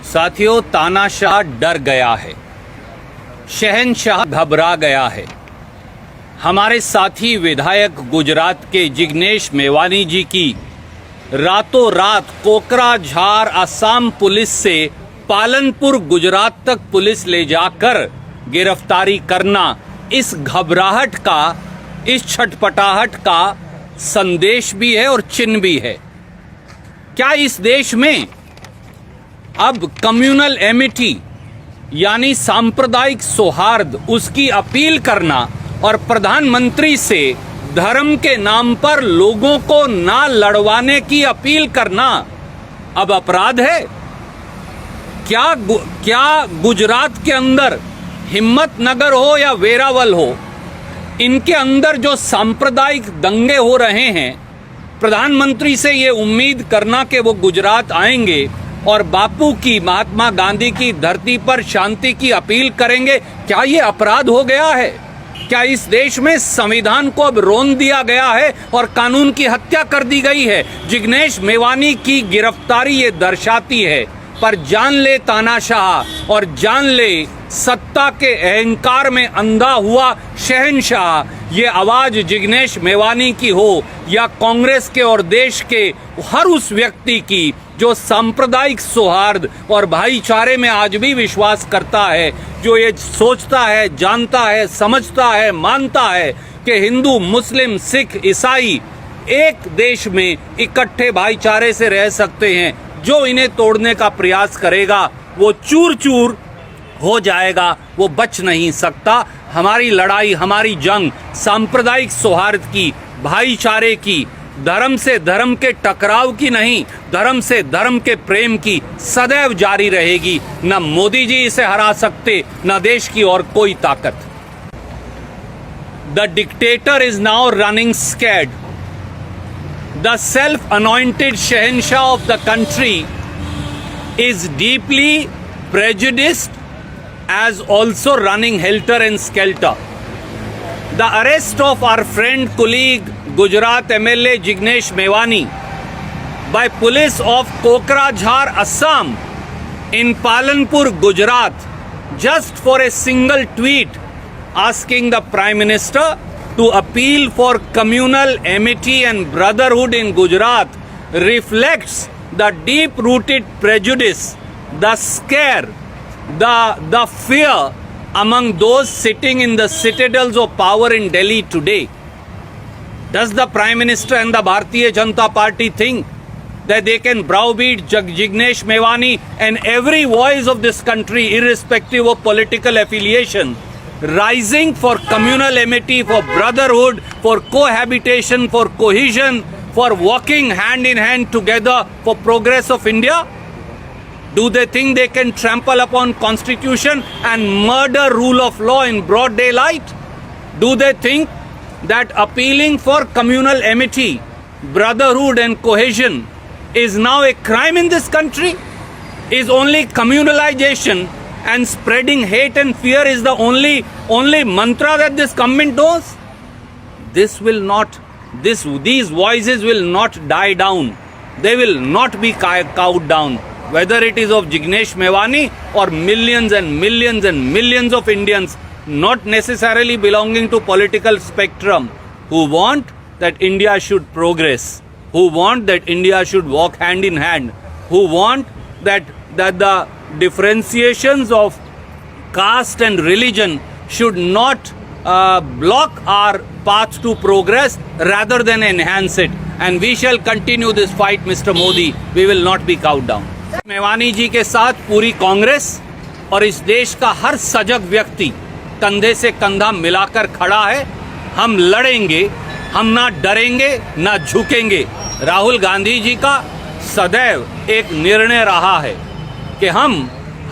साथियों, तानाशाह डर गया है, शहंशाह घबरा गया है। हमारे साथी विधायक गुजरात के जिग्नेश मेवानी जी की रातों रात कोकराझार असम पुलिस से पालनपुर गुजरात तक पुलिस ले जाकर गिरफ्तारी करना इस घबराहट का, इस छटपटाहट का संदेश भी है और चिन्ह भी है। क्या इस देश में अब कम्युनल एमिटी यानी सांप्रदायिक सौहार्द, उसकी अपील करना और प्रधानमंत्री से धर्म के नाम पर लोगों को ना लड़वाने की अपील करना अब अपराध है? क्या गुजरात के अंदर हिम्मतनगर हो या वेरावल हो, इनके अंदर जो सांप्रदायिक दंगे हो रहे हैं, प्रधानमंत्री से ये उम्मीद करना कि वो गुजरात आएंगे और बापू की, महात्मा गांधी की धरती पर शांति की अपील करेंगे, क्या ये अपराध हो गया है? क्या इस देश में संविधान को अब रोन दिया गया है और कानून की हत्या कर दी गई है? जिग्नेश मेवानी की गिरफ्तारी ये दर्शाती है, पर जान ले तानाशाह और जान ले सत्ता के अहंकार में अंधा हुआ शहंशाह, ये आवाज जिग्नेश मेवानी की हो या कांग्रेस के और देश के हर उस व्यक्ति की जो सांप्रदायिक सौहार्द और भाईचारे में आज भी विश्वास करता है, जो ये सोचता है, जानता है, समझता है, मानता है कि हिंदू, मुस्लिम, सिख, ईसाई एक देश में इकट्ठे भाईचारे से रह सकते हैं, जो इन्हें तोड़ने का प्रयास करेगा वो चूर चूर हो जाएगा, वो बच नहीं सकता। हमारी लड़ाई, हमारी जंग सांप्रदायिक सौहार्द की, भाईचारे की, धर्म से धर्म के टकराव की नहीं, धर्म से धर्म के प्रेम की सदैव जारी रहेगी। न मोदी जी इसे हरा सकते, न देश की और कोई ताकत। The dictator is now running scared. The self anointed शहंशाह of the country is deeply prejudiced as also running helter and skelter. The arrest of our friend, colleague, Gujarat MLA Jignesh Mevani by police of Kokrajhar, Assam in Palanpur, Gujarat, just for a single tweet asking the Prime Minister to appeal for communal amity and brotherhood in Gujarat reflects the deep-rooted prejudice, the scare, the fear among those sitting in the citadels of power in Delhi today. Does the Prime Minister and the Bharatiya Janata Party think that they can browbeat Jignesh Mevani and every voice of this country, irrespective of political affiliation, rising for communal amity, for brotherhood, for cohabitation, for cohesion, for walking hand in hand together for progress of India? Do they think they can trample upon constitution and murder rule of law in broad daylight? Do they think that appealing for communal amity, brotherhood and cohesion is now a crime in this country? Is only communalization and spreading hate and fear is the only mantra that this government knows? This will not, these voices will not die down. They will not be cowed down, whether it is of Jignesh Mevani or millions and millions and millions of Indians not necessarily belonging to political spectrum, who want that India should progress, who want that India should walk hand in hand, who want that the differentiations of caste and religion should not block our path to progress rather than enhance it. And we shall continue this fight, Mr. Modi. We will not be cowed down. Mewani ji के साथ पूरी कांग्रेस और इस देश का हर सजग व्यक्ति कंधे से कंधा मिलाकर खड़ा है। हम लड़ेंगे, हम ना डरेंगे, ना झुकेंगे। राहुल गांधी जी का सदैव एक निर्णय रहा है कि हम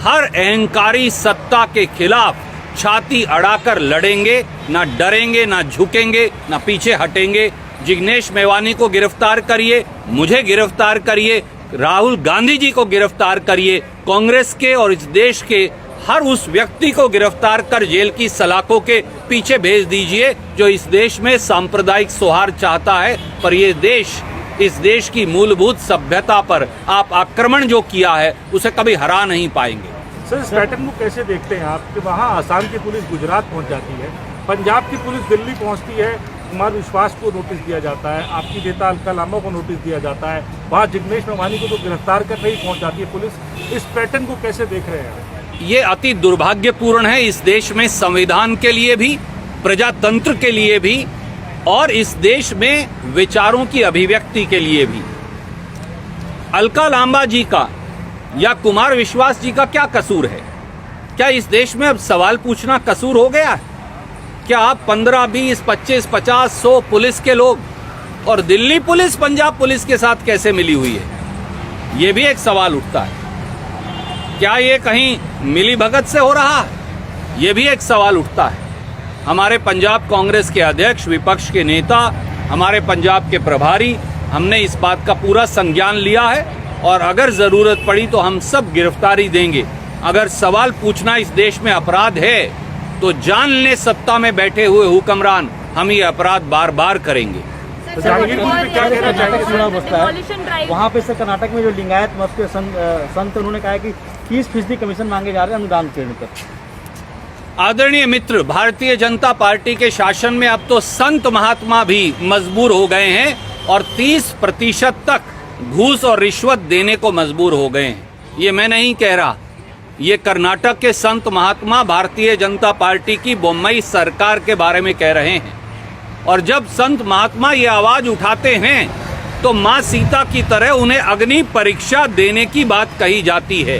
हर अहंकारी सत्ता के खिलाफ छाती अड़ाकर लड़ेंगे, ना डरेंगे, ना झुकेंगे, ना पीछे हटेंगे। जिग्नेश मेवानी को गिरफ्तार करिए, मुझे गिरफ्तार करिए, राहुल गांधी जी को गिरफ्तार करिए, कांग्रेस के और इस देश के हर उस व्यक्ति को गिरफ्तार कर जेल की सलाखों के पीछे भेज दीजिए जो इस देश में सांप्रदायिक सौहार्द चाहता है। पर ये देश इस देश की मूलभूत सभ्यता पर आप आक्रमण जो किया है उसे कभी हरा नहीं पाएंगे। सर, इस पैटर्न को कैसे देखते हैं आप कि वहाँ आसाम की पुलिस गुजरात पहुँच जाती है, पंजाब की पुलिस दिल्ली पहुँचती है, कुमार विश्वास को नोटिस दिया जाता है, आपकी नेता अलका लांबा को नोटिस दिया जाता है, वहाँ जिग्नेश मेवानी को तो गिरफ्तार कर नहीं पहुँच जाती है पुलिस। इस पैटर्न को कैसे देख रहे हैं? ये अति दुर्भाग्यपूर्ण है इस देश में, संविधान के लिए भी, प्रजातंत्र के लिए भी और इस देश में विचारों की अभिव्यक्ति के लिए भी। अलका लांबा जी का या कुमार विश्वास जी का क्या कसूर है? क्या इस देश में अब सवाल पूछना कसूर हो गया है? क्या आप 15, 20, 25, 50, 100 पुलिस के लोग और दिल्ली पुलिस पंजाब पुलिस के साथ कैसे मिली हुई है? ये भी एक सवाल उठता है। क्या ये कहीं मिली भगत से हो रहा है? ये भी एक सवाल उठता है। हमारे पंजाब कांग्रेस के अध्यक्ष, विपक्ष के नेता, हमारे पंजाब के प्रभारी, हमने इस बात का पूरा संज्ञान लिया है और अगर जरूरत पड़ी तो हम सब गिरफ्तारी देंगे। अगर सवाल पूछना इस देश में अपराध है तो जान ले सत्ता में बैठे हुए हुक्मरान हम ये अपराध बार बार करेंगे। वहाँ पे सर कर्नाटक में जो लिंगायत मत के संत उन्होंने कहा कि 30% कमीशन मांगे जा रहे हैं अनुदान के पर। आदरणीय मित्र, भारतीय जनता पार्टी के शासन में अब तो संत महात्मा भी मजबूर हो गए हैं और 30% तक घूस और रिश्वत देने को मजबूर हो गए हैं। ये मैं नहीं कह रहा, ये कर्नाटक के संत महात्मा भारतीय जनता पार्टी की बोम्मई सरकार के बारे में कह रहे हैं। और जब संत महात्मा ये आवाज उठाते हैं तो माँ सीता की तरह उन्हें अग्नि परीक्षा देने की बात कही जाती है।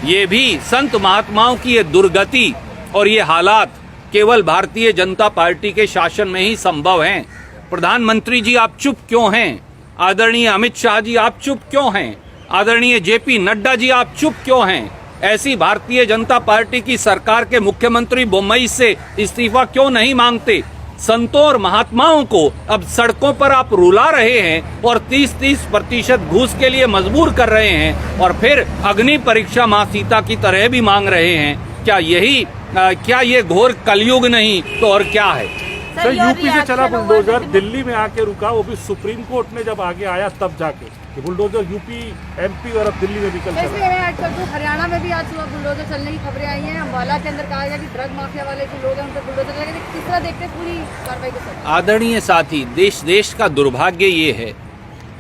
ये भी संत महात्माओं की ये दुर्गति और ये हालात केवल भारतीय जनता पार्टी के शासन में ही संभव हैं। प्रधानमंत्री जी आप चुप क्यों हैं? आदरणीय अमित शाह जी आप चुप क्यों हैं? आदरणीय जेपी नड्डा जी आप चुप क्यों हैं? ऐसी भारतीय जनता पार्टी की सरकार के मुख्यमंत्री बोम्मई से इस्तीफा क्यों नहीं मांगते? संतों और महात्माओं को अब सड़कों पर आप रुला रहे हैं और 30% घूस के लिए मजबूर कर रहे हैं और फिर अग्नि परीक्षा माँ सीता की तरह भी मांग रहे हैं। क्या ये घोर कलयुग नहीं तो और क्या है? सर, यूपी से चला बुलडोजर दिल्ली में आके रुका, वो भी सुप्रीम कोर्ट ने जब आगे आया तब जाके। ये बुलडोजर यूपी, एमपी और अब दिल्ली में भी कल चला। हरियाणा में भी आज सुबह बुलडोजर चलने की खबरें आई हैं। अम्बाला के अंदर कहा गया कि ड्रग माफिया वाले जो लोग हैं उन पर बुलडोजर लगे। किस तरह देखते हैं पूरी कार्रवाई को सर? आदरणीय साथी, देश का दुर्भाग्य ये है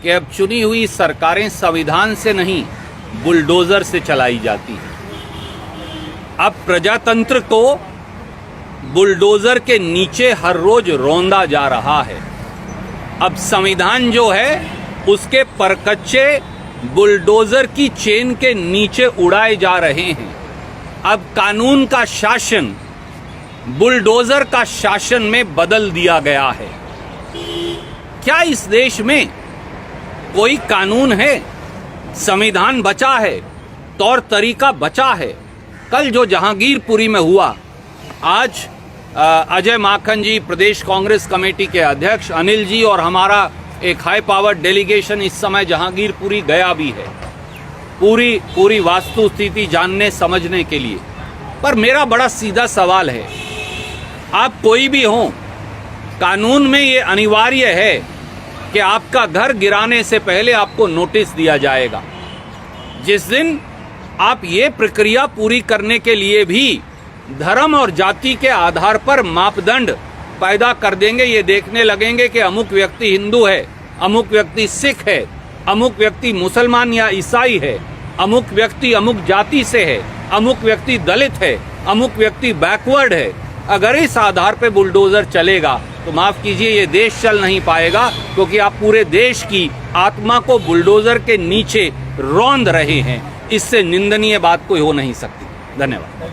कि अब चुनी हुई सरकारें संविधान से नहीं बुलडोजर से चलाई जाती है। अब प्रजातंत्र को बुलडोजर के नीचे हर रोज रौंदा जा रहा है। अब संविधान जो है उसके परकच्चे बुलडोजर की चेन के नीचे उड़ाए जा रहे हैं। अब कानून का शासन बुलडोजर का शासन में बदल दिया गया है। क्या इस देश में कोई कानून है? संविधान बचा है, तौर तरीका बचा है। कल जो जहांगीरपुरी में हुआ, आज अजय माखन जी, प्रदेश कांग्रेस कमेटी के अध्यक्ष, अनिल जी और हमारा एक हाई पावर डेलीगेशन इस समय जहांगीरपुरी गया भी है पूरी वास्तु स्थिति जानने समझने के लिए। पर मेरा बड़ा सीधा सवाल है, आप कोई भी हो, कानून में ये अनिवार्य है कि आपका घर गिराने से पहले आपको नोटिस दिया जाएगा। जिस दिन आप ये प्रक्रिया पूरी करने के लिए भी धर्म और जाति के आधार पर मापदंड पैदा कर देंगे, ये देखने लगेंगे कि अमुक व्यक्ति हिंदू है, अमुक व्यक्ति सिख है, अमुक व्यक्ति मुसलमान या ईसाई है, अमुक व्यक्ति अमुक जाति से है, अमुक व्यक्ति दलित है, अमुक व्यक्ति बैकवर्ड है। अगर इस आधार पे बुलडोजर चलेगा तो माफ कीजिए, ये देश चल नहीं पाएगा, क्योंकि आप पूरे देश की आत्मा को बुलडोजर के नीचे रौंद रहे हैं। इससे निंदनीय बात कोई हो नहीं सकती। धन्यवाद।